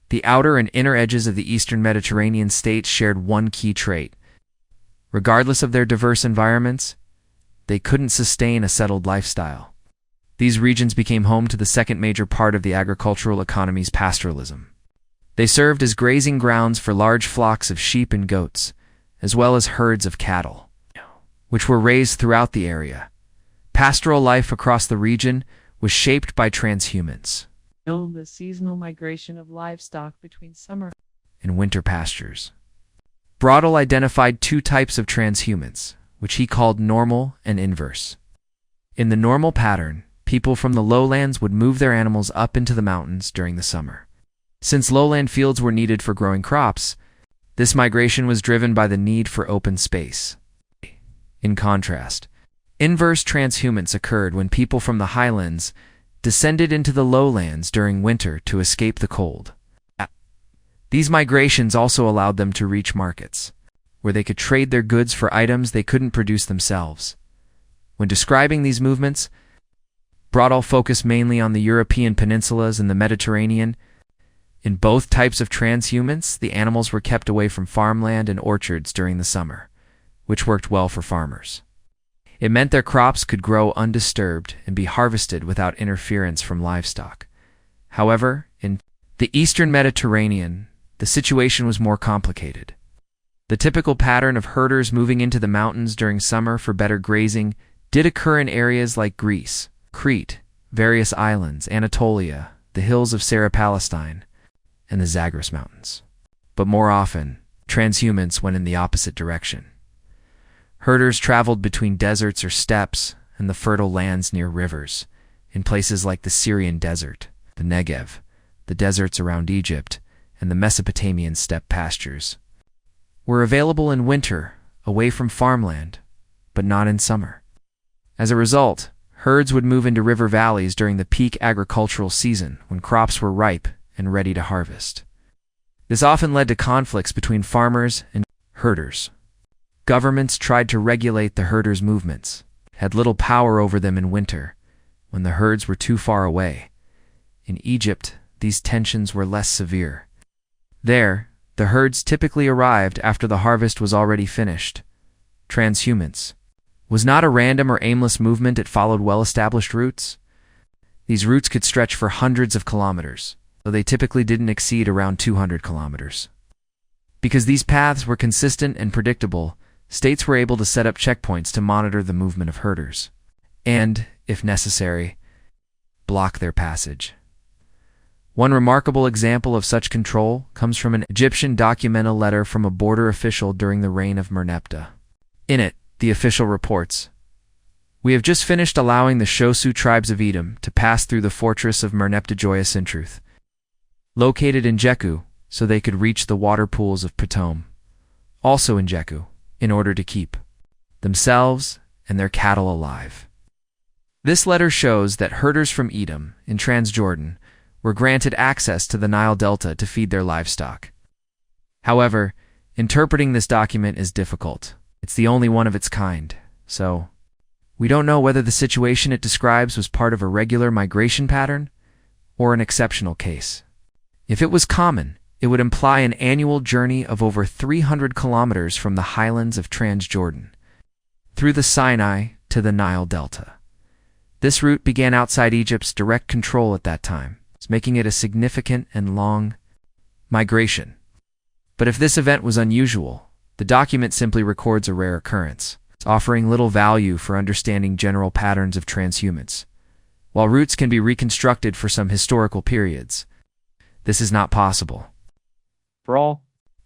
The outer and inner edges of the eastern Mediterranean states shared one key trait. Regardless of their diverse environments, they couldn't sustain a settled lifestyle. These regions became home to the second major part of the agricultural economy's pastoralism. They served as grazing grounds for large flocks of sheep and goats, as well as herds of cattle, which were raised throughout the area. Pastoral life across the region was shaped by transhumance, The seasonal migration of livestock between summer and winter pastures. Brodel identified two types of transhumance, which he called normal and inverse. In the normal pattern, people from the lowlands would move their animals up into the mountains during the summer. Since lowland fields were needed for growing crops, this migration was driven by the need for open space. In contrast, inverse transhumance occurred when people from the highlands descended into the lowlands during winter to escape the cold. These migrations also allowed them to reach markets, where they could trade their goods for items they couldn't produce themselves. When describing these movements, Brodel focused mainly on the European peninsulas and the Mediterranean. In both types of transhumance, the animals were kept away from farmland and orchards during the summer, which worked well for farmers. It meant their crops could grow undisturbed and be harvested without interference from livestock. However, in the eastern Mediterranean, the situation was more complicated. The typical pattern of herders moving into the mountains during summer for better grazing did occur in areas like Greece, Crete, various islands, Anatolia, the hills of Syro-Palestine, and the Zagros Mountains. But more often, transhumance went in the opposite direction. Herders traveled between deserts or steppes and the fertile lands near rivers, in places like the Syrian desert, the Negev, the deserts around Egypt, and the Mesopotamian steppe pastures. Were available in winter, away from farmland, but not in summer. As a result, herds would move into river valleys during the peak agricultural season when crops were ripe and ready to harvest. This often led to conflicts between farmers and herders. Governments tried to regulate the herders' movements, had little power over them in winter, when the herds were too far away. In Egypt, these tensions were less severe. There, the herds typically arrived after the harvest was already finished. Transhumance was not a random or aimless movement. It followed well-established routes. These routes could stretch for hundreds of kilometers, though they typically didn't exceed around 200 kilometers. Because these paths were consistent and predictable, states were able to set up checkpoints to monitor the movement of herders, and, if necessary, block their passage. One remarkable example of such control comes from an Egyptian documental letter from a border official during the reign of Merneptah. In it, the official reports, "We have just finished allowing the Shosu tribes of Edom to pass through the fortress of Merneptah Joyasintroth, located in Jeku, so they could reach the water pools of Ptolemy, also in Jeku, in order to keep themselves and their cattle alive." This letter shows that herders from Edom, in Transjordan, were granted access to the Nile Delta to feed their livestock. However, interpreting this document is difficult. It's the only one of its kind, so we don't know whether the situation it describes was part of a regular migration pattern or an exceptional case. If it was common, it would imply an annual journey of over 300 kilometers from the highlands of Transjordan, through the Sinai to the Nile Delta. This route began outside Egypt's direct control at that time, making it a significant and long migration. But if this event was unusual, the document simply records a rare occurrence, offering little value for understanding general patterns of transhumance. While routes can be reconstructed for some historical periods, this is not possible.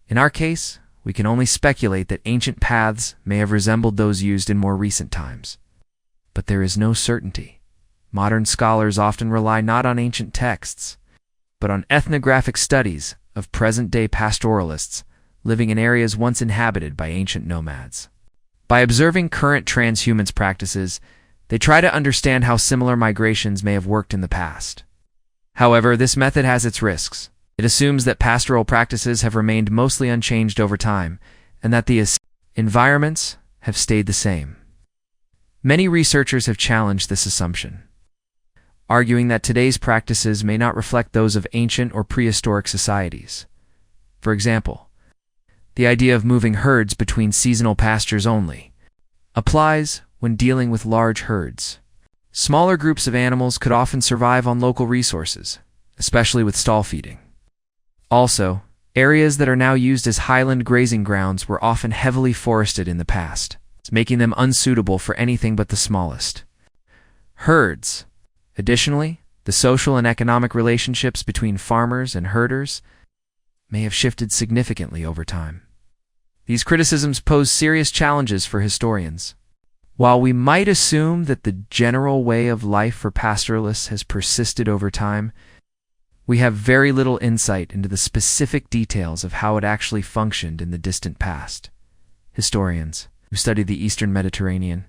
In our case, we can only speculate that ancient paths may have resembled those used in more recent times. But there is no certainty. Modern scholars often rely not on ancient texts, but on ethnographic studies of present-day pastoralists living in areas once inhabited by ancient nomads. By observing current transhumance practices, they try to understand how similar migrations may have worked in the past. However, this method has its risks. It assumes that pastoral practices have remained mostly unchanged over time, and that the environments have stayed the same. Many researchers have challenged this assumption, arguing that today's practices may not reflect those of ancient or prehistoric societies. For example, the idea of moving herds between seasonal pastures only applies when dealing with large herds. Smaller groups of animals could often survive on local resources, especially with stall feeding. Also, areas that are now used as highland grazing grounds were often heavily forested in the past, making them unsuitable for anything but the smallest herds. Additionally, the social and economic relationships between farmers and herders may have shifted significantly over time. These criticisms pose serious challenges for historians. While we might assume that the general way of life for pastoralists has persisted over time, we have very little insight into the specific details of how it actually functioned in the distant past. Historians who study the Eastern Mediterranean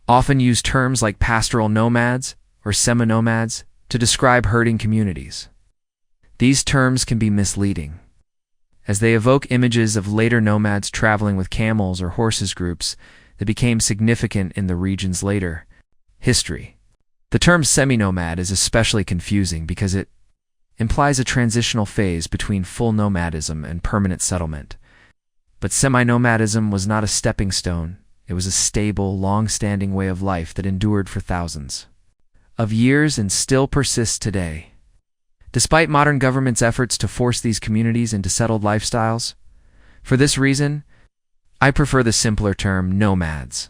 often use terms like pastoral nomads or semi-nomads to describe herding communities. These terms can be misleading, as they evoke images of later nomads traveling with camels or horses groups that became significant in the region's later history. The term semi-nomad is especially confusing because it implies a transitional phase between full nomadism and permanent settlement. But semi-nomadism was not a stepping stone. It was a stable, long-standing way of life that endured for thousands of years and still persists today. Despite modern governments' efforts to force these communities into settled lifestyles, for this reason, I prefer the simpler term nomads.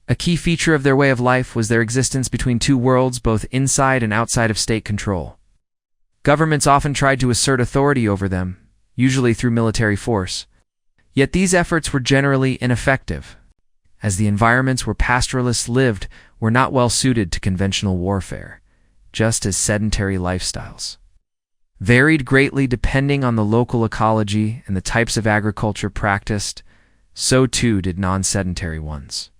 A key feature of their way of life was their existence between two worlds, both inside and outside of state control. Governments often tried to assert authority over them, usually through military force. Yet these efforts were generally ineffective, as the environments where pastoralists lived were not well suited to conventional warfare, just as sedentary lifestyles varied greatly depending on the local ecology and the types of agriculture practiced. So too did non-sedentary ones.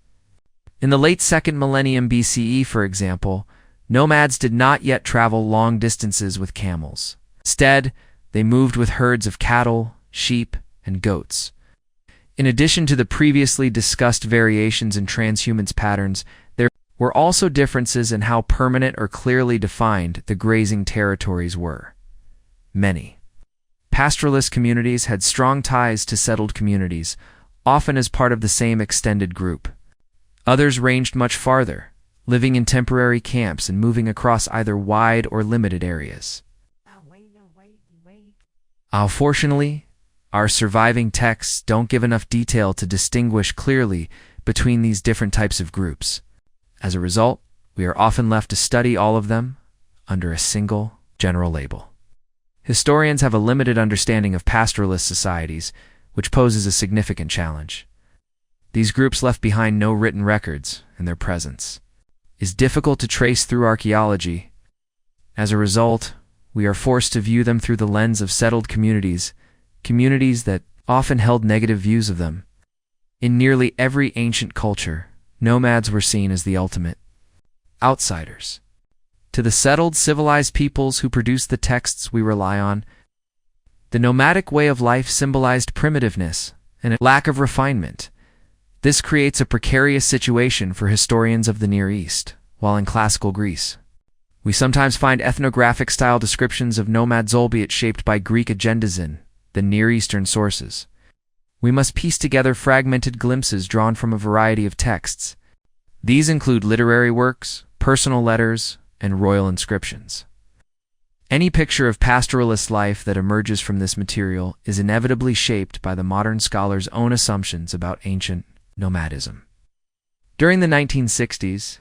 In the late 2nd millennium BCE, for example, nomads did not yet travel long distances with camels. Instead, they moved with herds of cattle, sheep, and goats. In addition to the previously discussed variations in transhumance patterns, there were also differences in how permanent or clearly defined the grazing territories were. Many pastoralist communities had strong ties to settled communities, often as part of the same extended group. Others ranged much farther, living in temporary camps and moving across either wide or limited areas. Unfortunately, our surviving texts don't give enough detail to distinguish clearly between these different types of groups. As a result, we are often left to study all of them under a single general label. Historians have a limited understanding of pastoralist societies, which poses a significant challenge. These groups left behind no written records, and their presence is difficult to trace through archaeology. As a result, we are forced to view them through the lens of settled communities that often held negative views of them. In nearly every ancient culture, nomads were seen as the ultimate outsiders. To the settled, civilized peoples who produce the texts we rely on, the nomadic way of life symbolized primitiveness and a lack of refinement. This creates a precarious situation for historians of the Near East, while in classical Greece, we sometimes find ethnographic-style descriptions of nomads, albeit shaped by Greek agendas in the Near Eastern sources. We must piece together fragmented glimpses drawn from a variety of texts. These include literary works, personal letters, and royal inscriptions. Any picture of pastoralist life that emerges from this material is inevitably shaped by the modern scholar's own assumptions about ancient nomadism. During the 1960s,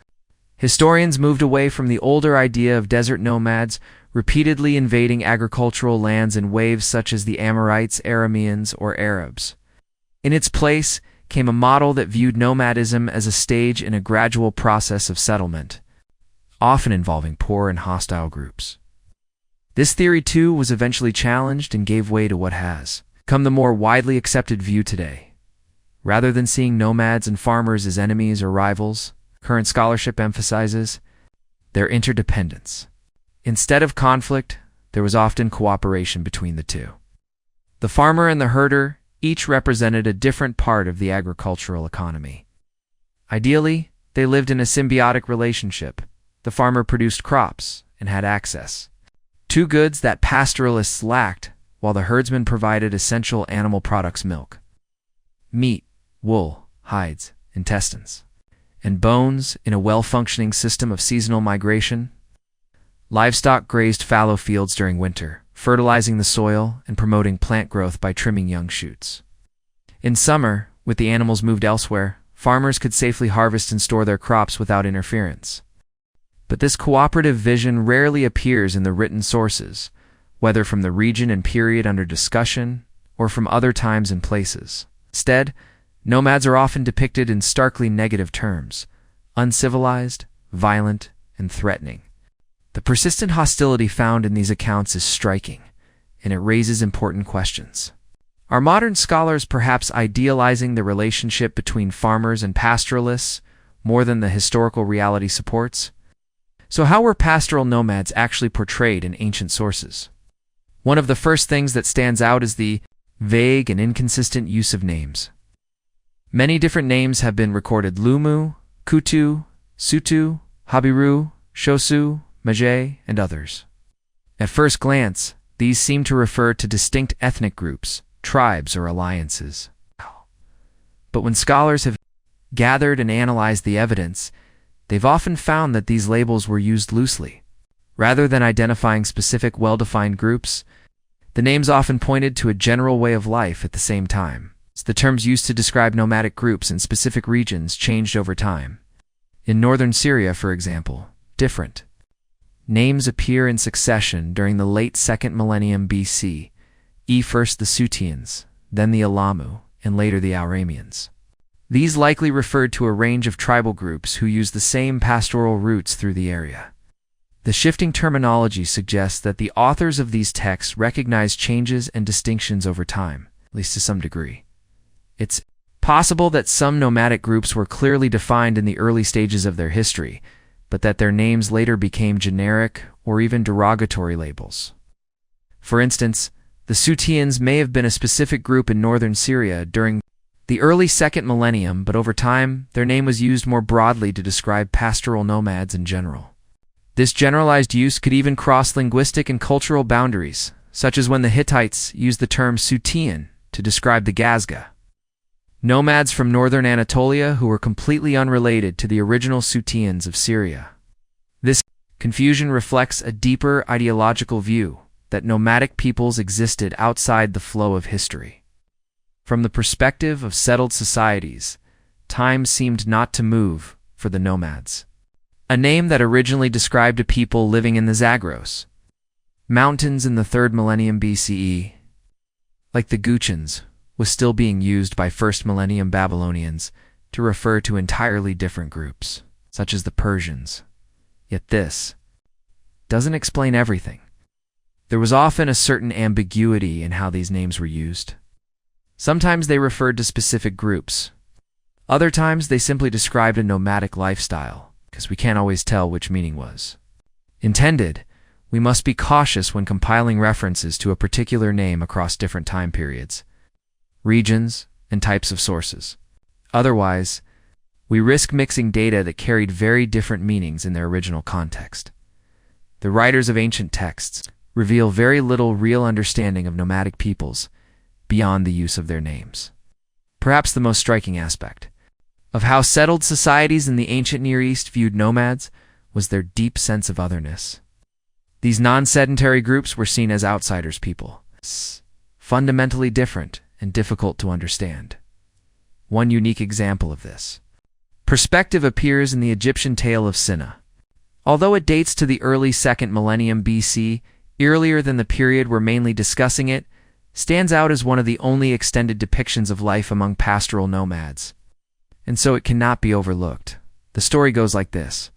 historians moved away from the older idea of desert nomads, repeatedly invading agricultural lands in waves such as the Amorites, Arameans, or Arabs. In its place came a model that viewed nomadism as a stage in a gradual process of settlement, often involving poor and hostile groups. This theory, too, was eventually challenged and gave way to what has become the more widely accepted view today. Rather than seeing nomads and farmers as enemies or rivals, current scholarship emphasizes their interdependence. Instead of conflict, there was often cooperation between the two. The farmer and the herder each represented a different part of the agricultural economy. Ideally, they lived in a symbiotic relationship, the farmer produced crops and had access to goods that pastoralists lacked, while the herdsman provided essential animal products: milk, meat, wool, hides, intestines, and bones. In a well-functioning system of seasonal migration, livestock grazed fallow fields during winter, fertilizing the soil and promoting plant growth by trimming young shoots. In summer, with the animals moved elsewhere, farmers could safely harvest and store their crops without interference. But this cooperative vision rarely appears in the written sources, whether from the region and period under discussion or from other times and places. Instead, nomads are often depicted in starkly negative terms: uncivilized, violent, and threatening. The persistent hostility found in these accounts is striking, and it raises important questions. Are modern scholars perhaps idealizing the relationship between farmers and pastoralists more than the historical reality supports? So how were pastoral nomads actually portrayed in ancient sources? One of the first things that stands out is the vague and inconsistent use of names. Many different names have been recorded: Lumu, Kutu, Sutu, Habiru, Shosu, Maje, and others. At first glance, these seem to refer to distinct ethnic groups, tribes, or alliances. But when scholars have gathered and analyzed the evidence, they've often found that these labels were used loosely. Rather than identifying specific well-defined groups, the names often pointed to a general way of life at the same time. The terms used to describe nomadic groups in specific regions changed over time. In northern Syria, for example, different names appear in succession during the late 2nd millennium BC, first the Sutians, then the Alamu, and later the Auramians. These likely referred to a range of tribal groups who used the same pastoral routes through the area. The shifting terminology suggests that the authors of these texts recognized changes and distinctions over time, at least to some degree. It's possible that some nomadic groups were clearly defined in the early stages of their history, but that their names later became generic or even derogatory labels. For instance, the Sutians may have been a specific group in northern Syria during the early 2nd millennium, but over time, their name was used more broadly to describe pastoral nomads in general. This generalized use could even cross linguistic and cultural boundaries, such as when the Hittites used the term Sutian to describe the Gazga, nomads from northern Anatolia who were completely unrelated to the original Sutians of Syria. This confusion reflects a deeper ideological view that nomadic peoples existed outside the flow of history. From the perspective of settled societies, time seemed not to move for the nomads. A name that originally described a people living in the Zagros mountains in the 3rd millennium BCE, like the Guchans, was still being used by 1st millennium Babylonians to refer to entirely different groups, such as the Persians. Yet this doesn't explain everything. There was often a certain ambiguity in how these names were used. Sometimes they referred to specific groups. Other times they simply described a nomadic lifestyle, because we can't always tell which meaning was intended. We must be cautious when compiling references to a particular name across different time periods, regions, and types of sources. Otherwise, we risk mixing data that carried very different meanings in their original context. The writers of ancient texts reveal very little real understanding of nomadic peoples beyond the use of their names. Perhaps the most striking aspect of how settled societies in the ancient Near East viewed nomads was their deep sense of otherness. These non-sedentary groups were seen as outsiders people, fundamentally different and difficult to understand. One unique example of this perspective appears in the Egyptian tale of Sinna. Although it dates to the early 2nd millennium BC, earlier than the period we're mainly discussing, it stands out as one of the only extended depictions of life among pastoral nomads, and so it cannot be overlooked. The story goes like this.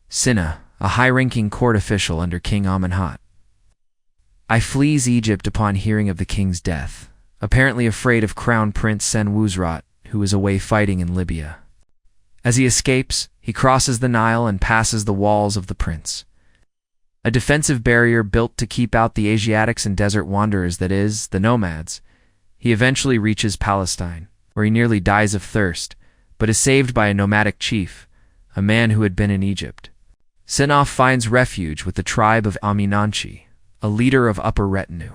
Sinna, a high-ranking court official under King Akhenaten, I flees Egypt upon hearing of the king's death, apparently afraid of Crown Prince Senwosret, who is away fighting in Libya. As he escapes, he crosses the Nile and passes the walls of the prince, a defensive barrier built to keep out the Asiatics and desert wanderers, that is, the nomads. He eventually reaches Palestine, where he nearly dies of thirst, but is saved by a nomadic chief, a man who had been in Egypt. Sinoth finds refuge with the tribe of Amunanchi, a leader of upper retinue.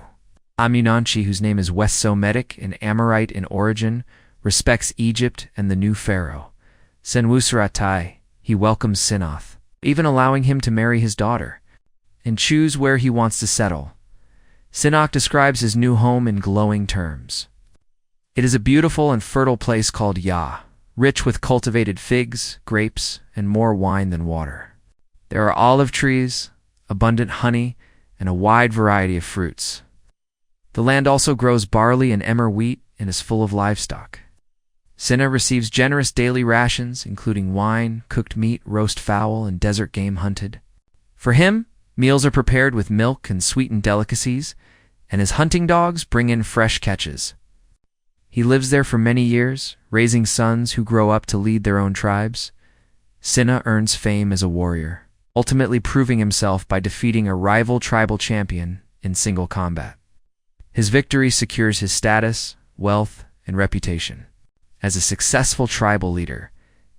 Amunanchi, whose name is West-Semitic and Amorite in origin, respects Egypt and the new pharaoh. Senwusratai, he welcomes Sinoth, even allowing him to marry his daughter, and choose where he wants to settle. Sinoth describes his new home in glowing terms. It is a beautiful and fertile place called Ya, rich with cultivated figs, grapes, and more wine than water. There are olive trees, abundant honey, and a wide variety of fruits. The land also grows barley and emmer wheat and is full of livestock. Sina receives generous daily rations, including wine, cooked meat, roast fowl, and desert game hunted. For him, meals are prepared with milk and sweetened delicacies, and his hunting dogs bring in fresh catches. He lives there for many years, raising sons who grow up to lead their own tribes. Sina earns fame as a warrior, ultimately proving himself by defeating a rival tribal champion in single combat. His victory secures his status, wealth, and reputation as a successful tribal leader.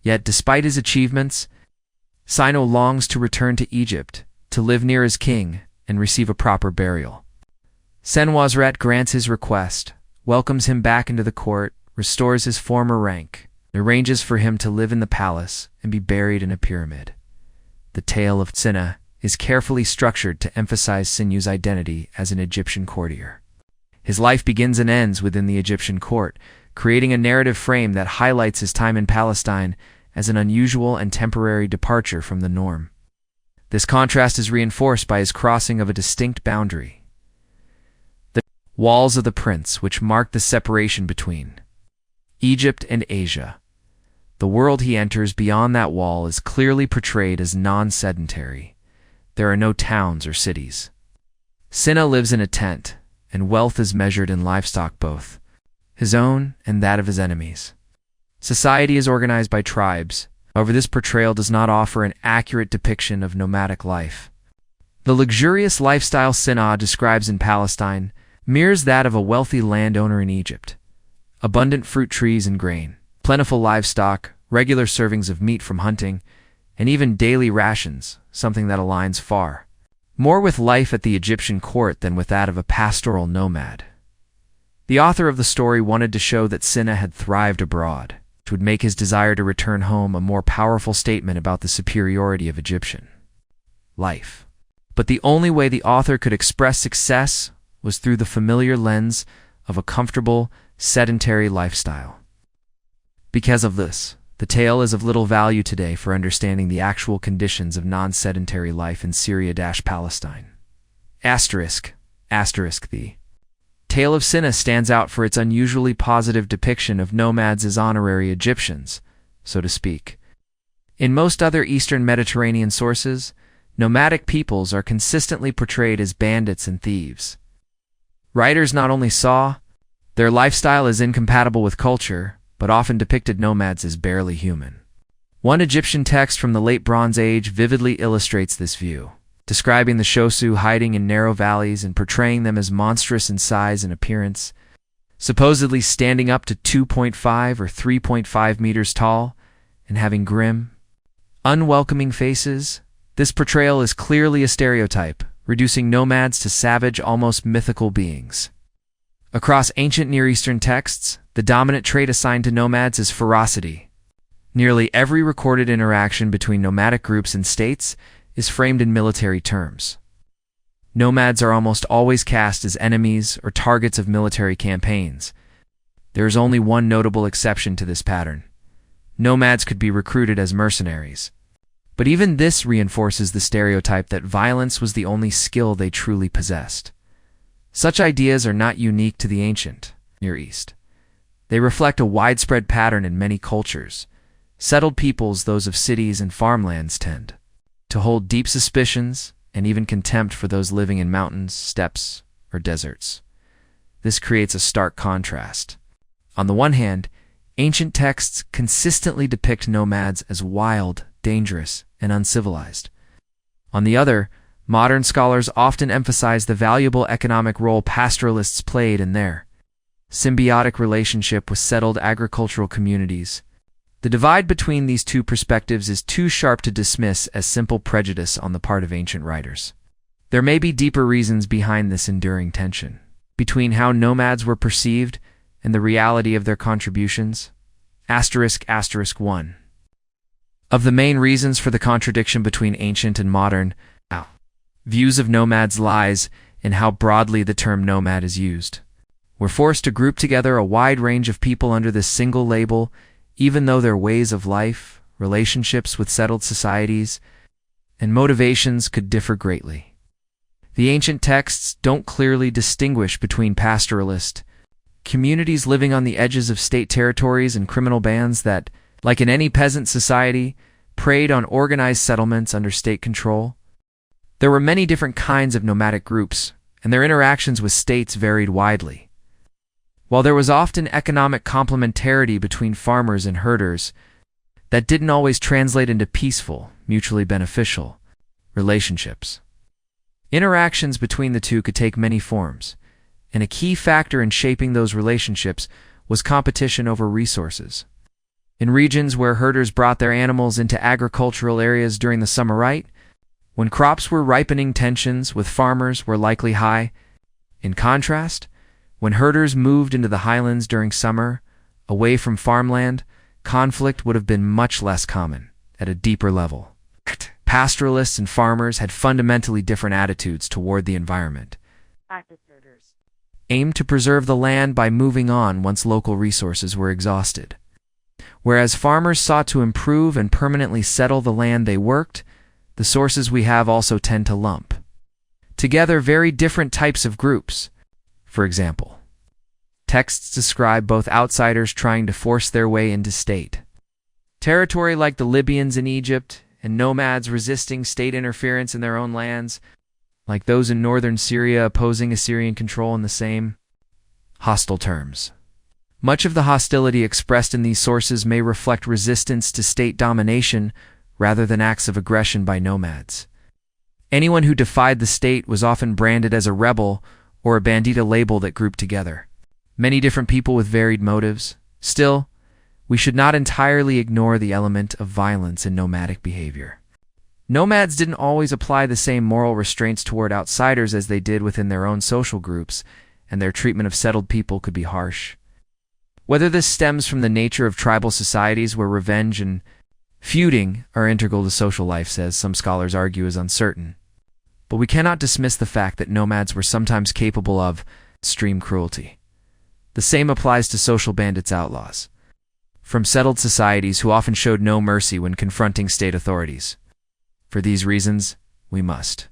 Yet despite his achievements, Sino longs to return to Egypt, to live near his king, and receive a proper burial. Senwosret grants his request, welcomes him back into the court, restores his former rank, and arranges for him to live in the palace and be buried in a pyramid. The tale of Sina is carefully structured to emphasize Sinu's identity as an Egyptian courtier. His life begins and ends within the Egyptian court, creating a narrative frame that highlights his time in Palestine as an unusual and temporary departure from the norm. This contrast is reinforced by his crossing of a distinct boundary: the walls of the prince, which mark the separation between Egypt and Asia. The world he enters beyond that wall is clearly portrayed as non-sedentary. There are no towns or cities. Sina lives in a tent, and wealth is measured in livestock, both his own and that of his enemies. Society is organized by tribes. However, this portrayal does not offer an accurate depiction of nomadic life. The luxurious lifestyle Sina describes in Palestine mirrors that of a wealthy landowner in Egypt. Abundant fruit trees and grain, plentiful livestock, regular servings of meat from hunting, and even daily rations, something that aligns far more with life at the Egyptian court than with that of a pastoral nomad. The author of the story wanted to show that Sina had thrived abroad, which would make his desire to return home a more powerful statement about the superiority of Egyptian life. But the only way the author could express success was through the familiar lens of a comfortable, sedentary lifestyle. Because of this, the tale is of little value today for understanding the actual conditions of non-sedentary life in Syria-Palestine. The tale of Sina stands out for its unusually positive depiction of nomads as honorary Egyptians, so to speak. In most other Eastern Mediterranean sources, nomadic peoples are consistently portrayed as bandits and thieves. Writers not only saw their lifestyle as incompatible with culture, but often depicted nomads as barely human. One Egyptian text from the Late Bronze Age vividly illustrates this view, describing the Shosu hiding in narrow valleys and portraying them as monstrous in size and appearance, supposedly standing up to 2.5 or 3.5 meters tall and having grim, unwelcoming faces. This portrayal is clearly a stereotype, reducing nomads to savage, almost mythical beings. Across ancient Near Eastern texts, the dominant trait assigned to nomads is ferocity. Nearly every recorded interaction between nomadic groups and states is framed in military terms. Nomads are almost always cast as enemies or targets of military campaigns. There is only one notable exception to this pattern. Nomads could be recruited as mercenaries. But even this reinforces the stereotype that violence was the only skill they truly possessed. Such ideas are not unique to the ancient Near East. They reflect a widespread pattern in many cultures. Settled peoples, those of cities and farmlands, tend to hold deep suspicions and even contempt for those living in mountains, steppes, or deserts. This creates a stark contrast. On the one hand, ancient texts consistently depict nomads as wild, dangerous, and uncivilized. On the other, modern scholars often emphasize the valuable economic role pastoralists played in their symbiotic relationship with settled agricultural communities. The divide between these two perspectives is too sharp to dismiss as simple prejudice on the part of ancient writers. There may be deeper reasons behind this enduring tension between how nomads were perceived and the reality of their contributions. *****. 1. Of the main reasons for the contradiction between ancient and modern views of nomads lies in how broadly the term nomad is used. We're forced to group together a wide range of people under this single label, even though their ways of life, relationships with settled societies, and motivations could differ greatly. The ancient texts don't clearly distinguish between pastoralist communities living on the edges of state territories and criminal bands that, like in any peasant society, preyed on organized settlements under state control. There were many different kinds of nomadic groups, and their interactions with states varied widely. While there was often economic complementarity between farmers and herders, that didn't always translate into peaceful, mutually beneficial relationships. Interactions between the two could take many forms, and a key factor in shaping those relationships was competition over resources. In regions where herders brought their animals into agricultural areas during the summer rite, when crops were ripening, tensions with farmers were likely high. In contrast, when herders moved into the highlands during summer, away from farmland, conflict would have been much less common, at a deeper level. Pastoralists and farmers had fundamentally different attitudes toward the environment. Active herders Aimed to preserve the land by moving on once local resources were exhausted. Whereas farmers sought to improve and permanently settle the land they worked, the sources we have also tend to lump together very different types of groups. For example, texts describe both outsiders trying to force their way into state territory like the Libyans in Egypt, and nomads resisting state interference in their own lands, like those in northern Syria opposing Assyrian control in the same hostile terms. Much of the hostility expressed in these sources may reflect resistance to state domination rather than acts of aggression by nomads. Anyone who defied the state was often branded as a rebel or a bandita label that grouped together many different people with varied motives. Still, we should not entirely ignore the element of violence in nomadic behavior. Nomads didn't always apply the same moral restraints toward outsiders as they did within their own social groups, and their treatment of settled people could be harsh. Whether this stems from the nature of tribal societies where revenge and feuding are integral to social life, as some scholars argue, is uncertain. But we cannot dismiss the fact that nomads were sometimes capable of extreme cruelty. The same applies to social bandits outlaws from settled societies who often showed no mercy when confronting state authorities. For these reasons, we must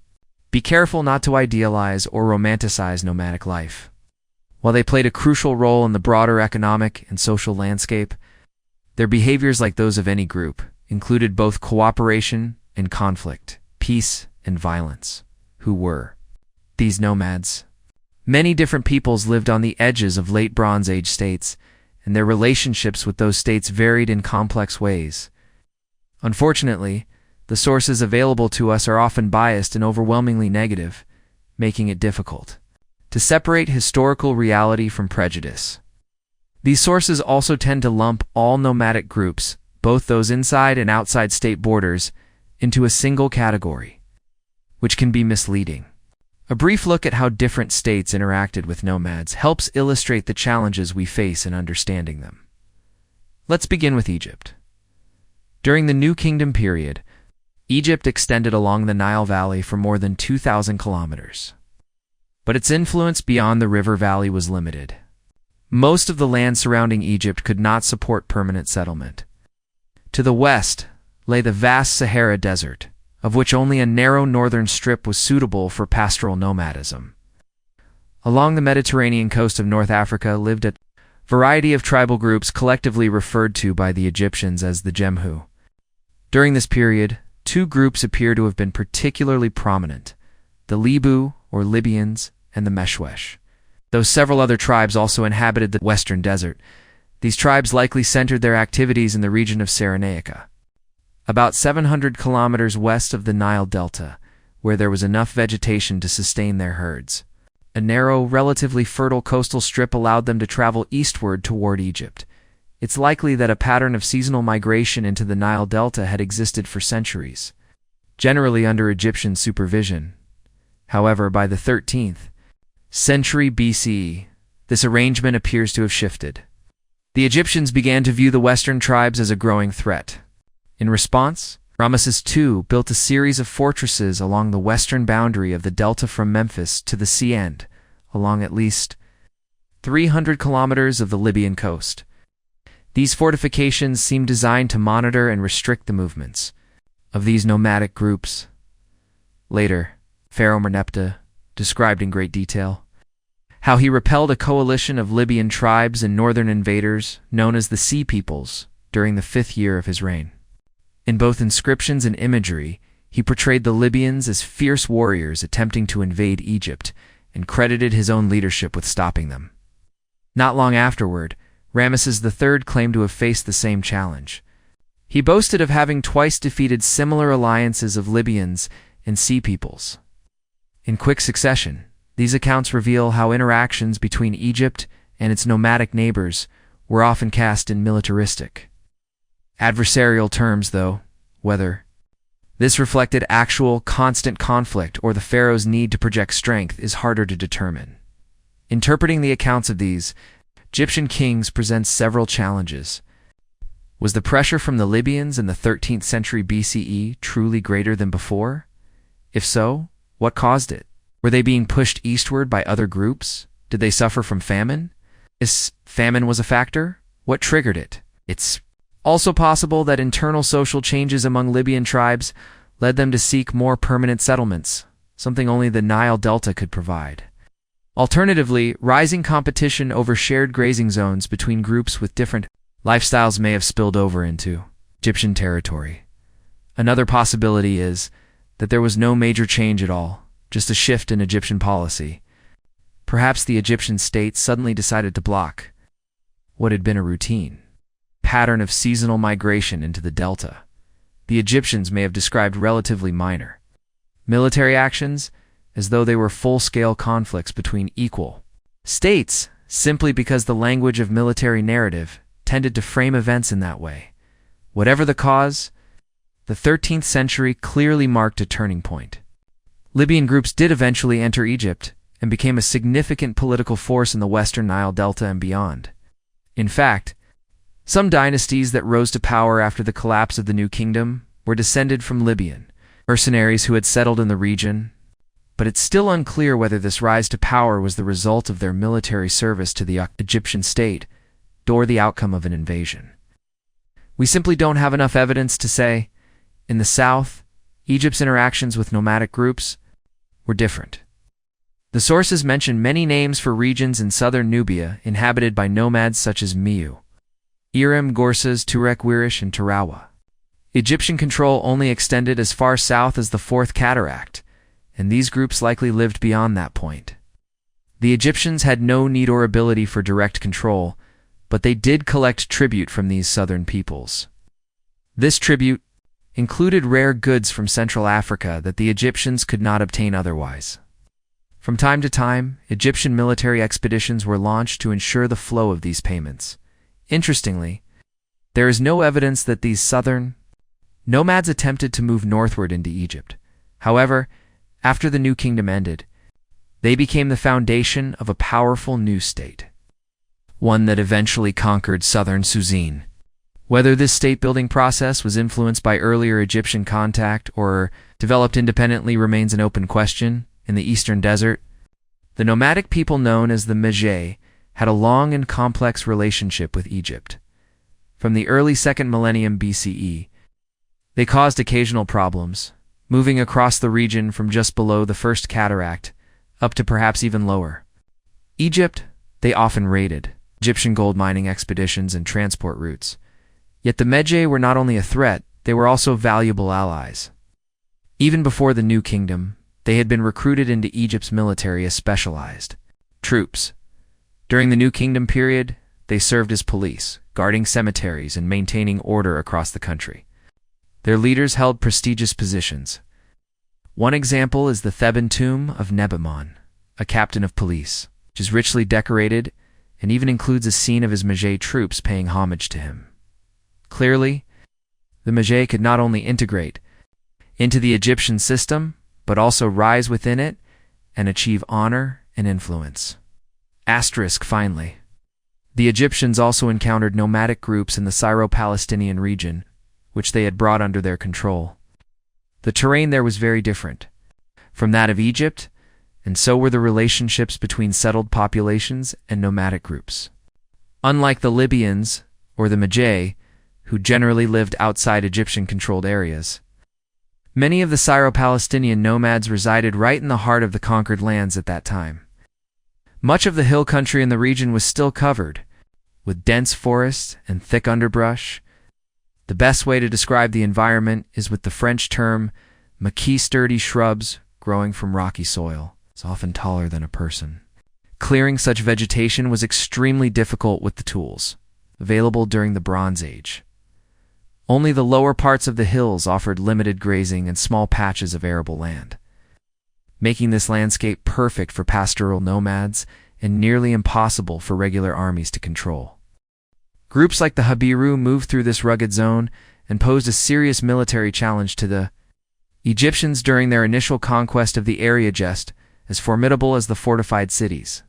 be careful not to idealize or romanticize nomadic life. While they played a crucial role in the broader economic and social landscape, their behaviors, like those of any group, included both cooperation and conflict, peace and violence. Who were these nomads? Many different peoples lived on the edges of late Bronze Age states, and their relationships with those states varied in complex ways. Unfortunately, the sources available to us are often biased and overwhelmingly negative, making it difficult to separate historical reality from prejudice. These sources also tend to lump all nomadic groups, both those inside and outside state borders, into a single category, which can be misleading. A brief look at how different states interacted with nomads helps illustrate the challenges we face in understanding them. Let's begin with Egypt. During the New Kingdom period, Egypt extended along the Nile Valley for more than 2,000 kilometers. But its influence beyond the river valley was limited. Most of the land surrounding Egypt could not support permanent settlement. To the west lay the vast Sahara Desert, of which only a narrow northern strip was suitable for pastoral nomadism. Along the Mediterranean coast of North Africa lived a variety of tribal groups collectively referred to by the Egyptians as the Jemhu. During this period, two groups appear to have been particularly prominent: the Libu, or Libyans, and the Meshwesh. Though several other tribes also inhabited the western desert, these tribes likely centered their activities in the region of Cyrenaica, about 700 kilometers west of the Nile Delta, where there was enough vegetation to sustain their herds. A narrow, relatively fertile coastal strip allowed them to travel eastward toward Egypt, it's likely that a pattern of seasonal migration into the Nile Delta had existed for centuries, generally under Egyptian supervision. However, by the 13th century BCE, this arrangement appears to have shifted. The Egyptians began to view the Western tribes as a growing threat. In response, Ramesses II built a series of fortresses along the western boundary of the delta from Memphis to the sea end, along at least 300 kilometers of the Libyan coast. These fortifications seemed designed to monitor and restrict the movements of these nomadic groups. Later, Pharaoh Merneptah described in great detail how he repelled a coalition of Libyan tribes and northern invaders known as the Sea Peoples during the 5th year of his reign. In both inscriptions and imagery, he portrayed the Libyans as fierce warriors attempting to invade Egypt and credited his own leadership with stopping them. Not long afterward, Ramesses III claimed to have faced the same challenge. He boasted of having twice defeated similar alliances of Libyans and Sea Peoples. In quick succession, these accounts reveal how interactions between Egypt and its nomadic neighbors were often cast in militaristic, adversarial terms, though whether this reflected actual, constant conflict or the pharaoh's need to project strength is harder to determine. Interpreting the accounts of these Egyptian kings presents several challenges. Was the pressure from the Libyans in the 13th century BCE truly greater than before? If so, what caused it? Were they being pushed eastward by other groups? Did they suffer from famine? If famine was a factor, what triggered it? It's also possible that internal social changes among Libyan tribes led them to seek more permanent settlements, something only the Nile Delta could provide. Alternatively, rising competition over shared grazing zones between groups with different lifestyles may have spilled over into Egyptian territory. Another possibility is that there was no major change at all, just a shift in Egyptian policy. Perhaps the Egyptian state suddenly decided to block what had been a routine pattern of seasonal migration into the delta. The Egyptians may have described relatively minor military actions as though they were full-scale conflicts between equal states, simply because the language of military narrative tended to frame events in that way. Whatever the cause, the 13th century clearly marked a turning point. Libyan groups did eventually enter Egypt and became a significant political force in the western Nile Delta and beyond. In fact, some dynasties that rose to power after the collapse of the New Kingdom were descended from Libyan mercenaries who had settled in the region, but it's still unclear whether this rise to power was the result of their military service to the Egyptian state or the outcome of an invasion. We simply don't have enough evidence to say. In the south, Egypt's interactions with nomadic groups were different. The sources mention many names for regions in southern Nubia inhabited by nomads such as Miu, Iram, Gorsas, Turek, Wirish, and Tarawa. Egyptian control only extended as far south as the Fourth Cataract, and these groups likely lived beyond that point. The Egyptians had no need or ability for direct control, but they did collect tribute from these southern peoples. This tribute included rare goods from Central Africa that the Egyptians could not obtain otherwise. From time to time, Egyptian military expeditions were launched to ensure the flow of these payments. Interestingly, there is no evidence that these southern nomads attempted to move northward into Egypt. However, after the New Kingdom ended, they became the foundation of a powerful new state, one that eventually conquered southern Suzine. Whether this state-building process was influenced by earlier Egyptian contact or developed independently remains an open question. In the eastern desert, the nomadic people known as the Medjay had a long and complex relationship with Egypt. From the early 2nd millennium BCE, they caused occasional problems, moving across the region from just below the First Cataract up to perhaps even lower. Egypt, they often raided Egyptian gold mining expeditions and transport routes. Yet the Medjay were not only a threat, they were also valuable allies. Even before the New Kingdom, they had been recruited into Egypt's military as specialized troops. During the New Kingdom period, they served as police, guarding cemeteries and maintaining order across the country. Their leaders held prestigious positions. One example is the Theban tomb of Nebamon, a captain of police, which is richly decorated and even includes a scene of his Magi troops paying homage to him. Clearly, the Magi could not only integrate into the Egyptian system, but also rise within it and achieve honor and influence. Asterisk finally. The Egyptians also encountered nomadic groups in the Syro-Palestinian region, which they had brought under their control. The terrain there was very different from that of Egypt, and so were the relationships between settled populations and nomadic groups. Unlike the Libyans or the Magi, who generally lived outside Egyptian-controlled areas, many of the Syro-Palestinian nomads resided right in the heart of the conquered lands at that time. Much of the hill country in the region was still covered with dense forests and thick underbrush. The best way to describe the environment is with the French term maquis, sturdy shrubs growing from rocky soil. It's often taller than a person. Clearing such vegetation was extremely difficult with the tools available during the Bronze Age. Only the lower parts of the hills offered limited grazing and small patches of arable land, making this landscape perfect for pastoral nomads and nearly impossible for regular armies to control. Groups like the Habiru moved through this rugged zone and posed a serious military challenge to the Egyptians during their initial conquest of the area, just as formidable as the fortified cities.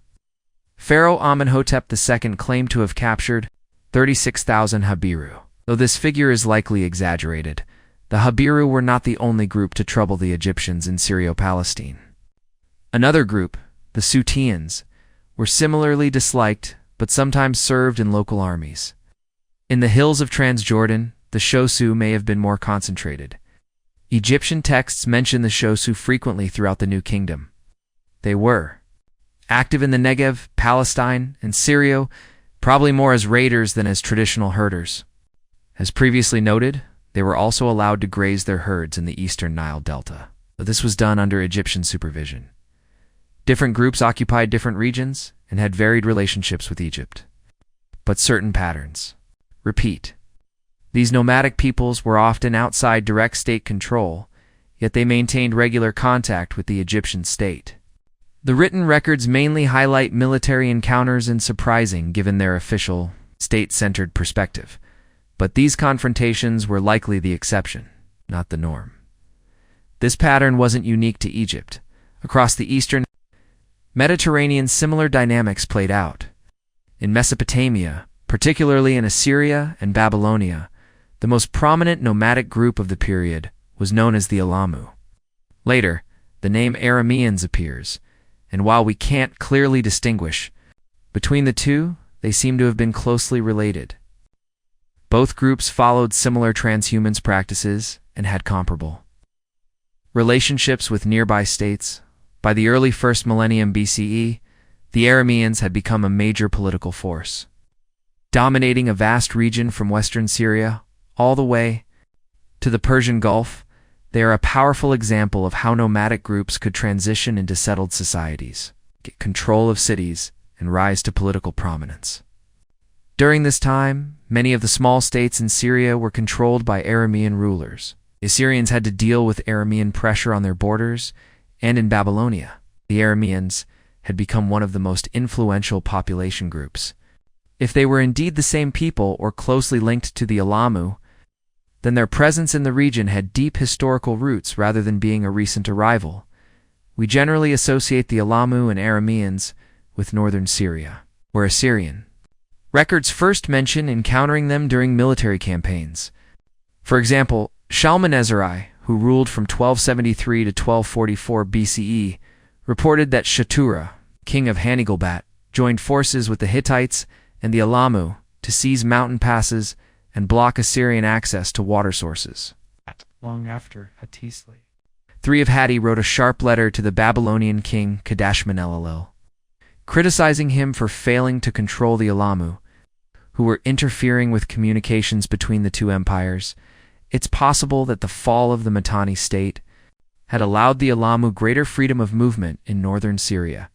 Pharaoh Amenhotep II claimed to have captured 36,000 Habiru. Though this figure is likely exaggerated, the Habiru were not the only group to trouble the Egyptians in Syro-Palestine. Another group, the Suteans, were similarly disliked but sometimes served in local armies. In the hills of Transjordan, the Shosu may have been more concentrated. Egyptian texts mention the Shosu frequently throughout the New Kingdom. They were active in the Negev, Palestine, and Syria, probably more as raiders than as traditional herders. As previously noted, they were also allowed to graze their herds in the eastern Nile Delta, but this was done under Egyptian supervision. Different groups occupied different regions and had varied relationships with Egypt. But certain patterns repeat. These nomadic peoples were often outside direct state control, yet they maintained regular contact with the Egyptian state. The written records mainly highlight military encounters and surprising given their official, state-centered perspective. But these confrontations were likely the exception, not the norm. This pattern wasn't unique to Egypt. Across the eastern Mediterranean, similar dynamics played out. In Mesopotamia, particularly in Assyria and Babylonia, the most prominent nomadic group of the period was known as the Alamu. Later, the name Arameans appears, and while we can't clearly distinguish between the two, they seem to have been closely related. Both groups followed similar transhumance practices and had comparable relationships with nearby states. By the early 1st millennium BCE, the Arameans had become a major political force, dominating a vast region from western Syria all the way to the Persian Gulf. They are a powerful example of how nomadic groups could transition into settled societies, get control of cities, and rise to political prominence. During this time, many of the small states in Syria were controlled by Aramean rulers. The Assyrians had to deal with Aramean pressure on their borders, and in Babylonia, the Arameans had become one of the most influential population groups. If they were indeed the same people or closely linked to the Alamu, then their presence in the region had deep historical roots rather than being a recent arrival. We generally associate the Alamu and Arameans with northern Syria, where Assyrian records first mention encountering them during military campaigns. For example, Shalmaneser, who ruled from 1273 to 1244 BCE, reported that Shatura, king of Hanigalbat, joined forces with the Hittites and the Alamu to seize mountain passes and block Assyrian access to water sources. Long after Hattusili, 3 of Hatti wrote a sharp letter to the Babylonian king Kadashman-Enlil, criticizing him for failing to control the Alamu, who were interfering with communications between the two empires. It's possible that the fall of the Mitanni state had allowed the Alamu greater freedom of movement in northern Syria.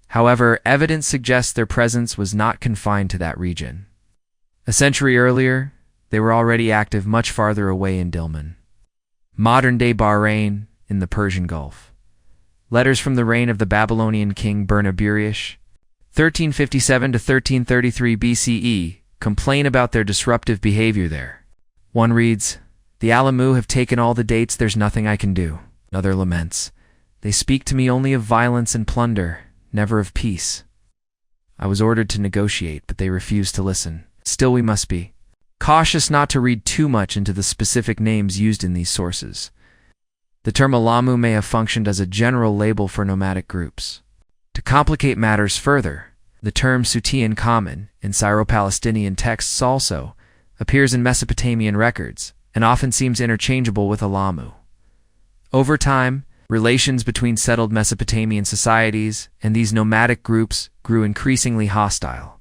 However, evidence suggests their presence was not confined to that region. A century earlier, they were already active much farther away in Dilmun, modern-day Bahrain, in the Persian Gulf. Letters from the reign of the Babylonian king Bernaburish 1357 to 1333 BCE, complain about their disruptive behavior there. One reads, "The Alamu have taken all the dates, there's nothing I can do." Another laments, "They speak to me only of violence and plunder, never of peace. I was ordered to negotiate, but they refused to listen. Still we must be cautious not to read too much into the specific names used in these sources. The term Alamu may have functioned as a general label for nomadic groups. To complicate matters further, the term Sutian common in Syro-Palestinian texts also appears in Mesopotamian records and often seems interchangeable with Alamu. Over time, relations between settled Mesopotamian societies and these nomadic groups grew increasingly hostile.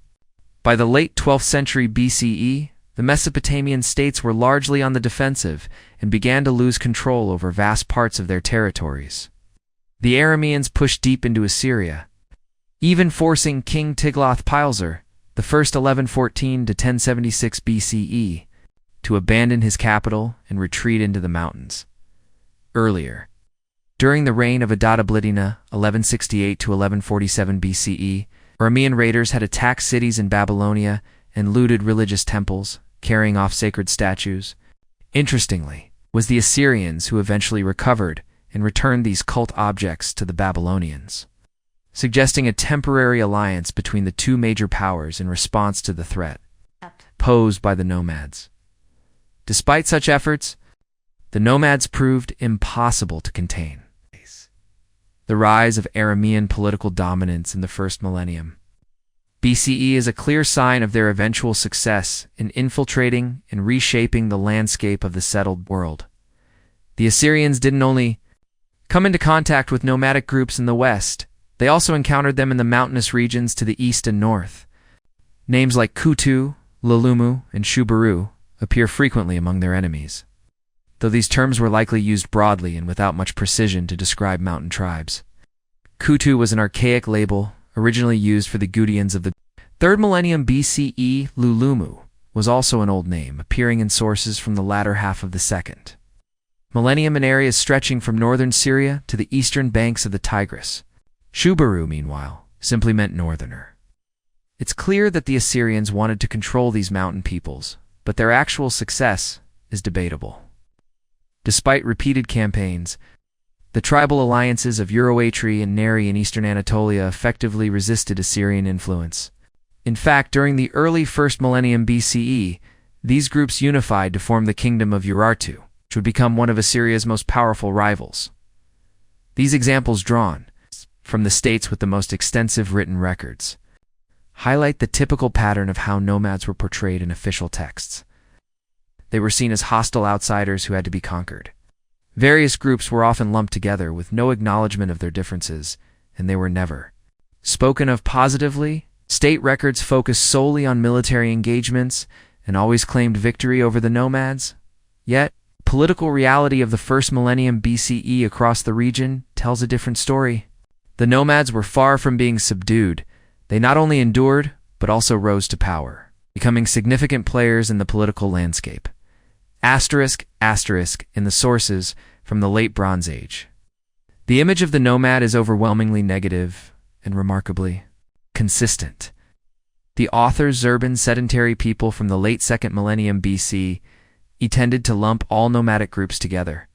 By the late 12th century BCE, the Mesopotamian states were largely on the defensive and began to lose control over vast parts of their territories. The Arameans pushed deep into Assyria, even forcing King Tiglath-Pileser I 1114 to 1076 BCE to abandon his capital and retreat into the mountains. Earlier, during the reign of Adad-Abdillah 1168 to 1147 BCE, Aramean raiders had attacked cities in Babylonia and looted religious temples, carrying off sacred statues. Interestingly, it was the Assyrians who eventually recovered and returned these cult objects to the Babylonians, suggesting a temporary alliance between the two major powers in response to the threat posed by the nomads. Despite such efforts, the nomads proved impossible to contain. The rise of Aramean political dominance in the first millennium BCE is a clear sign of their eventual success in infiltrating and reshaping the landscape of the settled world. The Assyrians didn't only come into contact with nomadic groups in the west, they also encountered them in the mountainous regions to the east and north. Names like Kutu, Lulumu, and Shubaru appear frequently among their enemies, though these terms were likely used broadly and without much precision to describe mountain tribes. Kutu was an archaic label originally used for the Gudians of the 3rd millennium BCE. Lulumu was also an old name, appearing in sources from the latter half of the 2nd millennium in areas stretching from northern Syria to the eastern banks of the Tigris. Shubaru, meanwhile, simply meant northerner. It's clear that the Assyrians wanted to control these mountain peoples, but their actual success is debatable. Despite repeated campaigns, the tribal alliances of Euroatri and Neri in eastern Anatolia effectively resisted Assyrian influence. In fact, during the early 1st millennium BCE, these groups unified to form the kingdom of Urartu, which would become one of Assyria's most powerful rivals. These examples, drawn from the states with the most extensive written records, highlight the typical pattern of how nomads were portrayed in official texts. They were seen as hostile outsiders who had to be conquered. Various groups were often lumped together with no acknowledgement of their differences, and they were never spoken of positively. State records focused solely on military engagements and always claimed victory over the nomads. Yet, political reality of the 1st millennium BCE across the region tells a different story. The nomads were far from being subdued. They not only endured, but also rose to power, becoming significant players in the political landscape. Asterisk in the sources from the late Bronze Age. The image of the nomad is overwhelmingly negative and remarkably consistent. The author's urban sedentary people from the late 2nd millennium BC tended to lump all nomadic groups together.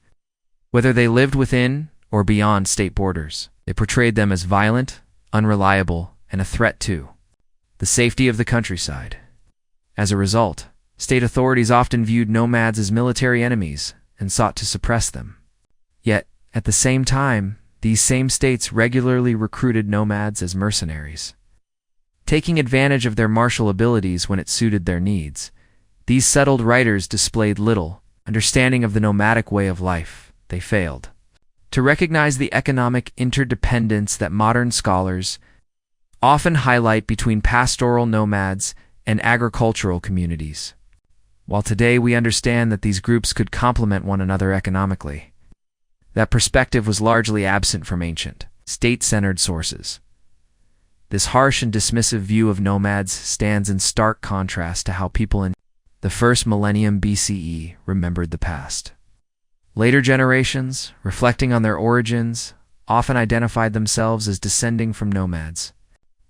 Whether they lived within or beyond state borders, they portrayed them as violent, unreliable, and a threat to the safety of the countryside. As a result, state authorities often viewed nomads as military enemies and sought to suppress them. Yet, at the same time, these same states regularly recruited nomads as mercenaries. Taking advantage of their martial abilities when it suited their needs, these settled writers displayed little understanding of the nomadic way of life. They failed to recognize the economic interdependence that modern scholars often highlight between pastoral nomads and agricultural communities. While today we understand that these groups could complement one another economically, that perspective was largely absent from ancient, state-centered sources. This harsh and dismissive view of nomads stands in stark contrast to how people in the 1st millennium BCE remembered the past. Later generations, reflecting on their origins, often identified themselves as descending from nomads.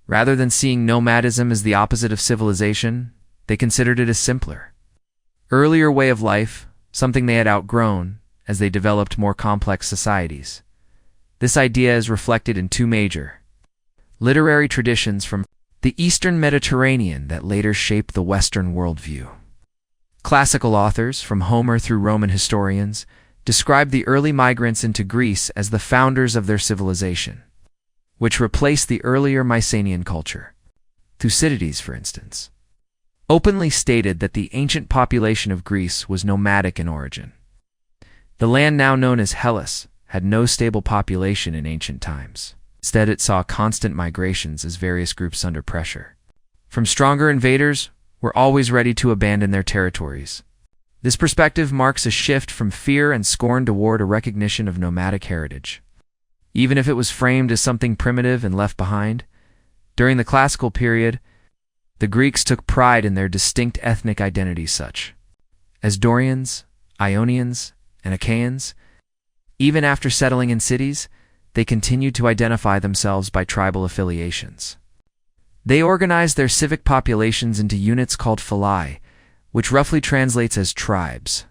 Rather than seeing nomadism as the opposite of civilization, they considered it as simpler. Earlier way of life, something they had outgrown as they developed more complex societies. This idea is reflected in two major literary traditions from the Eastern Mediterranean that later shaped the Western worldview. Classical authors, from Homer through Roman historians, describe the early migrants into Greece as the founders of their civilization, which replaced the earlier Mycenaean culture. Thucydides, for instance, openly stated that the ancient population of Greece was nomadic in origin. The land now known as Hellas had no stable population in ancient times. Instead, it saw constant migrations as various groups under pressure from stronger invaders were always ready to abandon their territories. This perspective marks a shift from fear and scorn toward a recognition of nomadic heritage. Even if it was framed as something primitive and left behind, during the classical period, the Greeks took pride in their distinct ethnic identities such as Dorians, Ionians, and Achaeans. Even after settling in cities, they continued to identify themselves by tribal affiliations. They organized their civic populations into units called phalae, which roughly translates as tribes.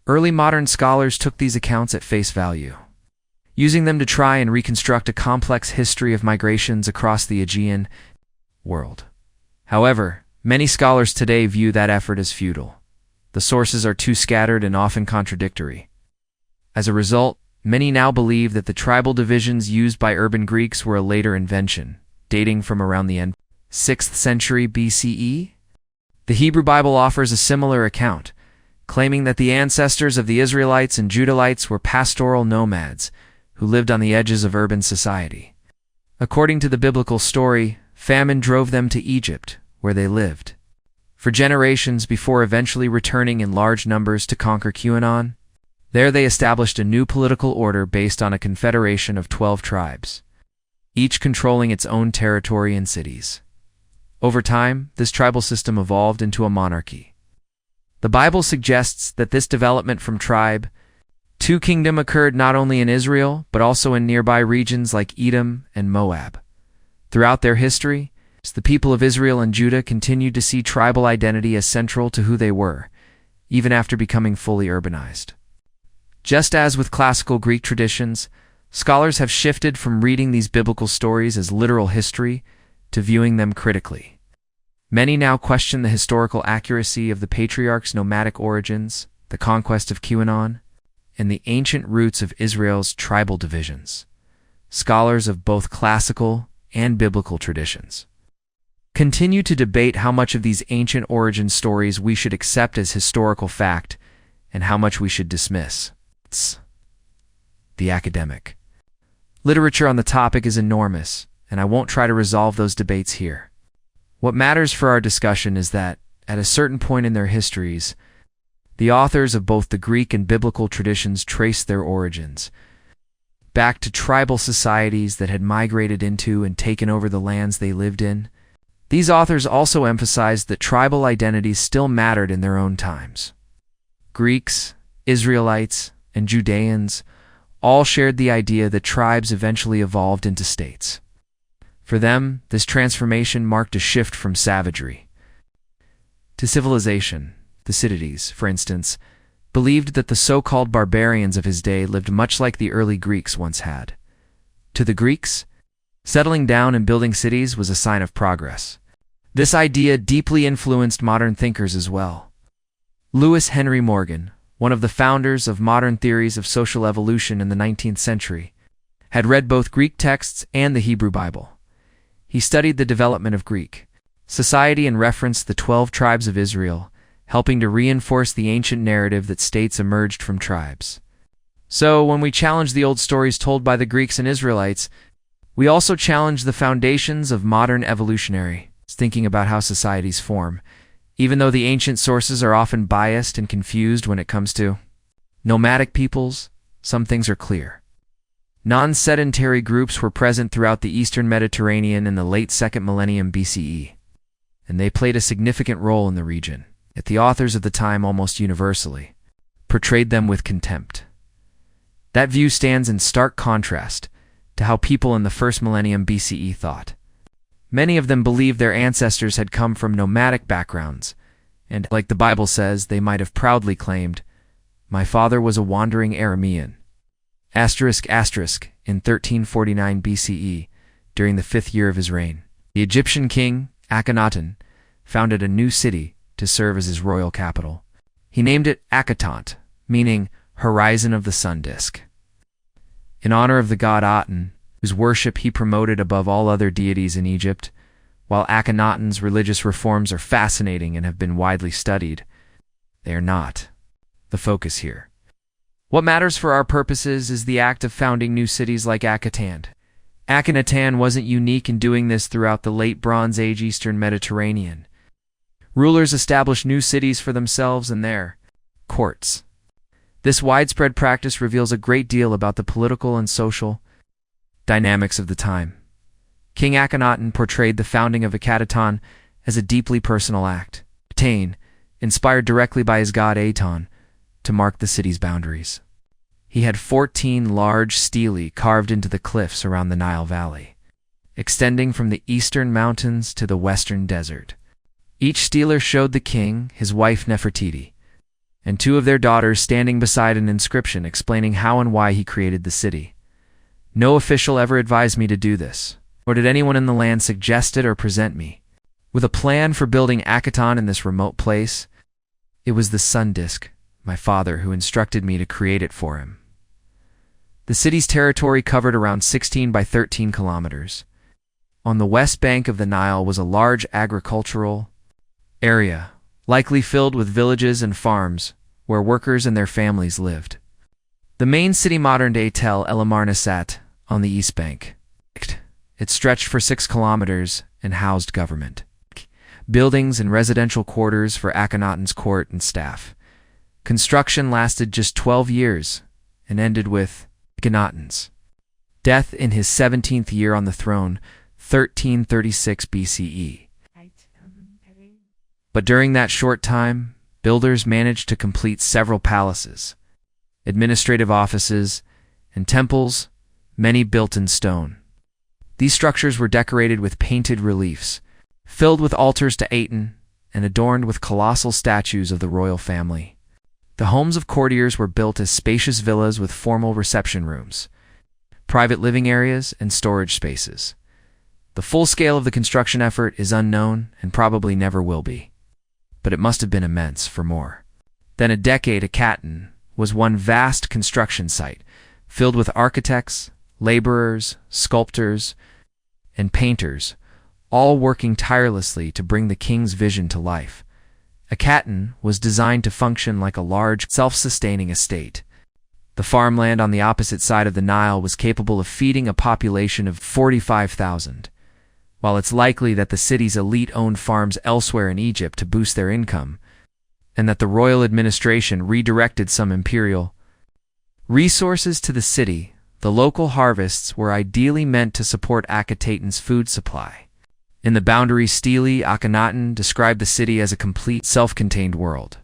Early modern scholars took these accounts at face value, using them to try and reconstruct a complex history of migrations across the Aegean world. However, many scholars today view that effort as futile. The sources are too scattered and often contradictory. As a result, many now believe that the tribal divisions used by urban Greeks were a later invention, dating from around the 6th century BCE. The Hebrew Bible offers a similar account, claiming that the ancestors of the Israelites and Judahites were pastoral nomads who lived on the edges of urban society. According to the biblical story, famine drove them to Egypt, where they lived for generations before eventually returning in large numbers to conquer Akhenaten. There they established a new political order based on a confederation of 12 tribes, each controlling its own territory and cities. Over time, this tribal system evolved into a monarchy. The Bible suggests that this development from tribe to kingdom occurred not only in Israel, but also in nearby regions like Edom and Moab. Throughout their history, the people of Israel and Judah continued to see tribal identity as central to who they were, even after becoming fully urbanized. Just as with classical Greek traditions, scholars have shifted from reading these biblical stories as literal history to viewing them critically. Many now question the historical accuracy of the patriarchs' nomadic origins, the conquest of Akhenaten, and the ancient roots of Israel's tribal divisions. Scholars of both classical and biblical traditions continue to debate how much of these ancient origin stories we should accept as historical fact and how much we should dismiss. The academic literature on the topic is enormous, and I won't try to resolve those debates here. What matters for our discussion is that, at a certain point in their histories, the authors of both the Greek and biblical traditions traced their origins back to tribal societies that had migrated into and taken over the lands they lived in. These authors also emphasized that tribal identities still mattered in their own times. Greeks, Israelites, and Judeans all shared the idea that tribes eventually evolved into states. For them, this transformation marked a shift from savagery to civilization. Thucydides, for instance, believed that the so-called barbarians of his day lived much like the early Greeks once had. To the Greeks, settling down and building cities was a sign of progress. This idea deeply influenced modern thinkers as well. Lewis Henry Morgan, one of the founders of modern theories of social evolution in the 19th century, had read both Greek texts and the Hebrew Bible. He studied the development of Greek society and referenced the 12 tribes of Israel, helping to reinforce the ancient narrative that states emerged from tribes. So, when we challenge the old stories told by the Greeks and Israelites, we also challenge the foundations of modern evolutionary thinking about how societies form, even though the ancient sources are often biased and confused when it comes to nomadic peoples. Some things are clear. Non-sedentary groups were present throughout the Eastern Mediterranean in the late 2nd millennium BCE, and they played a significant role in the region. Yet the authors of the time almost universally portrayed them with contempt. That view stands in stark contrast to how people in the 1st millennium BCE thought. Many of them believed their ancestors had come from nomadic backgrounds, and, like the Bible says, they might have proudly claimed, "My father was a wandering Aramean." In 1349 BCE, during the 5th year of his reign, the Egyptian king, Akhenaten, founded a new city to serve as his royal capital. He named it Akhetaten, meaning horizon of the sun disk, in honor of the god Aten, whose worship he promoted above all other deities in Egypt. While Akhenaten's religious reforms are fascinating and have been widely studied, they are not the focus here. What matters for our purposes is the act of founding new cities like Akhetaten. Akhenaten wasn't unique in doing this throughout the late Bronze Age Eastern Mediterranean. Rulers established new cities for themselves and their courts. This widespread practice reveals a great deal about the political and social dynamics of the time. King Akhenaten portrayed the founding of Akhetaten as a deeply personal act, inspired directly by his god Aton, to mark the city's boundaries. He had 14 large stelae carved into the cliffs around the Nile Valley, extending from the eastern mountains to the western desert. Each stele showed the king, his wife Nefertiti, and 2 of their daughters standing beside an inscription explaining how and why he created the city. No official ever advised me to do this, nor did anyone in the land suggest it or present me with a plan for building Akhetaten in this remote place. It was the sun disk, my father, who instructed me to create it for him. The city's territory covered around 16 by 13 kilometers. On the west bank of the Nile was a large agricultural area, likely filled with villages and farms, where workers and their families lived. The main city, modern-day Tel El Amarna, sat on the east bank. It stretched for 6 kilometers and housed government buildings and residential quarters for Akhenaten's court and staff. Construction lasted just 12 years and ended with Akhenaten's death in his 17th year on the throne, 1336 BCE. But during that short time, builders managed to complete several palaces, administrative offices, and temples, many built in stone. These structures were decorated with painted reliefs, filled with altars to Aten, and adorned with colossal statues of the royal family. The homes of courtiers were built as spacious villas with formal reception rooms, private living areas, and storage spaces. The full scale of the construction effort is unknown and probably never will be, but it must have been immense. For more than a decade, Akhetaten was one vast construction site, filled with architects, laborers, sculptors, and painters, all working tirelessly to bring the king's vision to life. Akhetaten was designed to function like a large, self-sustaining estate. The farmland on the opposite side of the Nile was capable of feeding a population of 45,000, while it's likely that the city's elite owned farms elsewhere in Egypt to boost their income, and that the royal administration redirected some imperial resources to the city. The local harvests were ideally meant to support Akhetaten's food supply. In the boundary stele, Akhenaten described the city as a complete, self-contained world.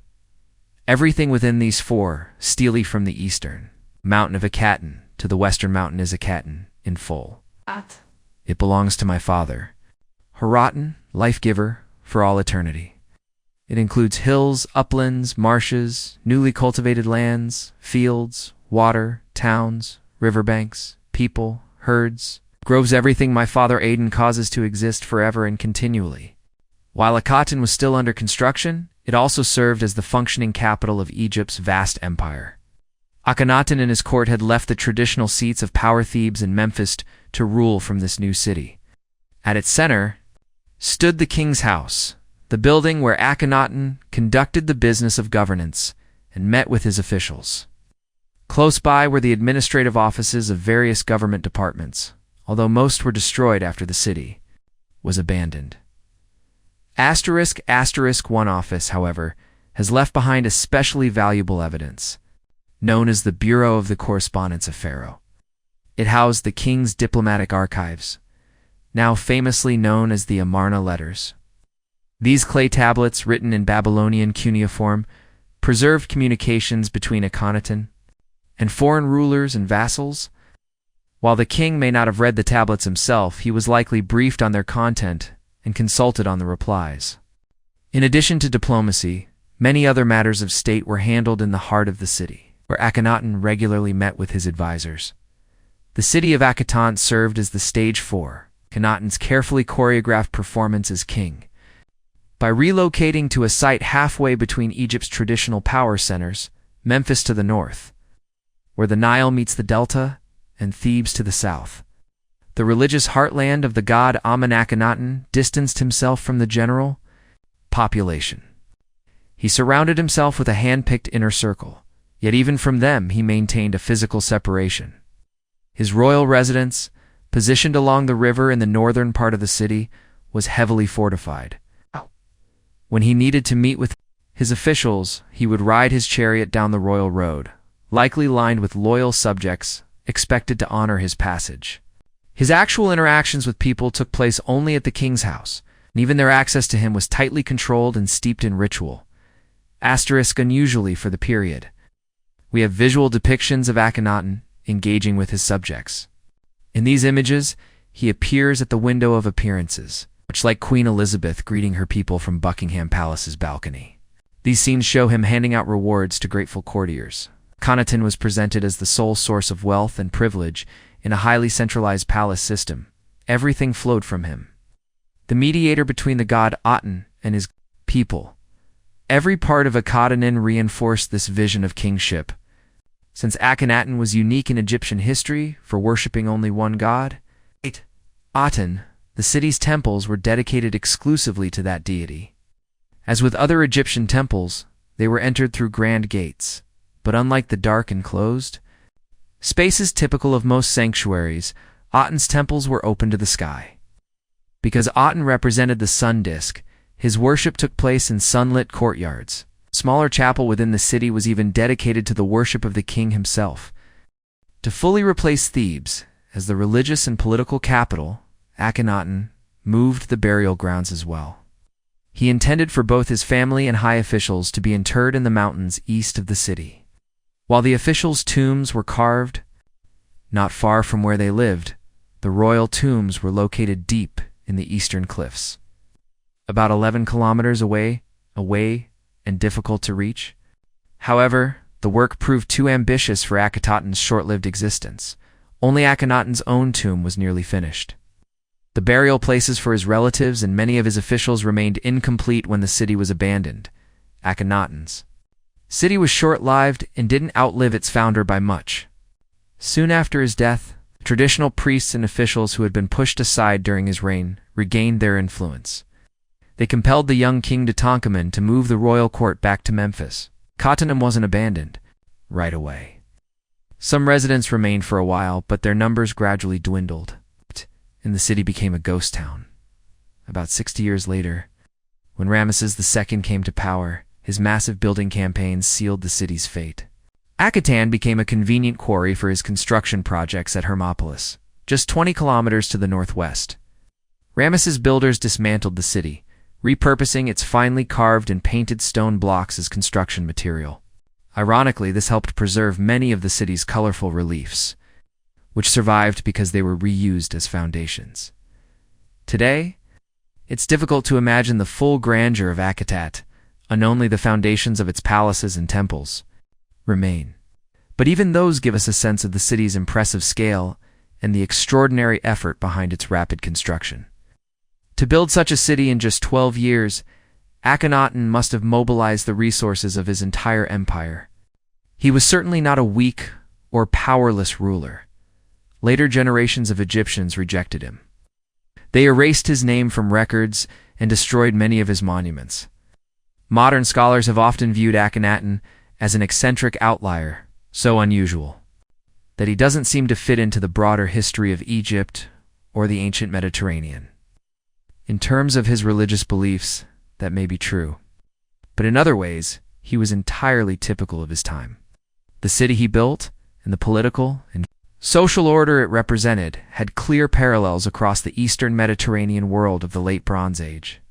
Everything within these 4 stele, from the eastern mountain of Akhetaten to the western mountain, is Akhetaten in full. It belongs to my father, Heretic, life-giver for all eternity. It includes hills, uplands, marshes, newly cultivated lands, fields, water, towns, riverbanks, people, herds, groves, everything my father Aden causes to exist forever and continually. While Akhetaten was still under construction, it also served as the functioning capital of Egypt's vast empire. Akhenaten and his court had left the traditional seats of power, Thebes and Memphis, to rule from this new city. At its center stood the king's house, the building where Akhenaten conducted the business of governance and met with his officials. Close by were the administrative offices of various government departments, although most were destroyed after the city was abandoned. One office, however, has left behind especially valuable evidence, known as the Bureau of the Correspondence of Pharaoh. It housed the king's diplomatic archives, now famously known as the Amarna letters. These clay tablets, written in Babylonian cuneiform, preserved communications between Akhenaten and foreign rulers and vassals. While the king may not have read the tablets himself, he was likely briefed on their content and consulted on the replies. In addition to diplomacy, many other matters of state were handled in the heart of the city, where Akhenaten regularly met with his advisors. The city of Akhetaten served as the stage for Akhenaten's carefully choreographed performance as king. By relocating to a site halfway between Egypt's traditional power centers, Memphis to the north, where the Nile meets the delta, and Thebes to the south, the religious heartland of the god Amarna, Akhenaten distanced himself from the general population. He surrounded himself with a hand-picked inner circle, yet even from them he maintained a physical separation. His royal residence, positioned along the river in the northern part of the city, was heavily fortified. When he needed to meet with his officials, he would ride his chariot down the royal road, likely lined with loyal subjects expected to honor his passage. His actual interactions with people took place only at the king's house, and even their access to him was tightly controlled and steeped in ritual. Asterisk unusually for the period. We have visual depictions of Akhenaten engaging with his subjects. In these images, he appears at the window of appearances, much like Queen Elizabeth greeting her people from Buckingham Palace's balcony. These scenes show him handing out rewards to grateful courtiers. Akhenaten was presented as the sole source of wealth and privilege in a highly centralized palace system. Everything flowed from him. The mediator between the god Aten and his people. Every part of Akhetaten reinforced this vision of kingship. Since Akhenaten was unique in Egyptian history for worshipping only one god, Aten, the city's temples were dedicated exclusively to that deity. As with other Egyptian temples, they were entered through grand gates, but unlike the dark and closed spaces typical of most sanctuaries, Aten's temples were open to the sky. Because Aten represented the sun disk, his worship took place in sunlit courtyards. A smaller chapel within the city was even dedicated to the worship of the king himself. To fully replace Thebes as the religious and political capital, Akhenaten moved the burial grounds as well. He intended for both his family and high officials to be interred in the mountains east of the city. While the officials' tombs were carved not far from where they lived, the royal tombs were located deep in the eastern cliffs, about 11 kilometers away and difficult to reach. However, the work proved too ambitious for Akhetaten's short-lived existence. Only Akhenaten's own tomb was nearly finished. The burial places for his relatives and many of his officials remained incomplete when the city was abandoned. Akhenaten's city was short-lived and didn't outlive its founder by much. Soon after his death, traditional priests and officials who had been pushed aside during his reign regained their influence. They compelled the young king Tutankhamun to move the royal court back to Memphis. Akhetaten wasn't abandoned right away. Some residents remained for a while, but their numbers gradually dwindled, and the city became a ghost town. About 60 years later, when Ramesses II came to power, his massive building campaigns sealed the city's fate. Akhetaten became a convenient quarry for his construction projects at Hermopolis, just 20 kilometers to the northwest. Ramesses' builders dismantled the city, repurposing its finely carved and painted stone blocks as construction material. Ironically, this helped preserve many of the city's colorful reliefs, which survived because they were reused as foundations. Today, it's difficult to imagine the full grandeur of Akhetaten, and only the foundations of its palaces and temples remain. But even those give us a sense of the city's impressive scale and the extraordinary effort behind its rapid construction. To build such a city in just 12 years, Akhenaten must have mobilized the resources of his entire empire. He was certainly not a weak or powerless ruler. Later generations of Egyptians rejected him. They erased his name from records and destroyed many of his monuments. Modern scholars have often viewed Akhenaten as an eccentric outlier, so unusual that he doesn't seem to fit into the broader history of Egypt or the ancient Mediterranean. In terms of his religious beliefs, that may be true. But in other ways, he was entirely typical of his time. The city he built and the political and social order it represented had clear parallels across the Eastern Mediterranean world of the Late Bronze Age.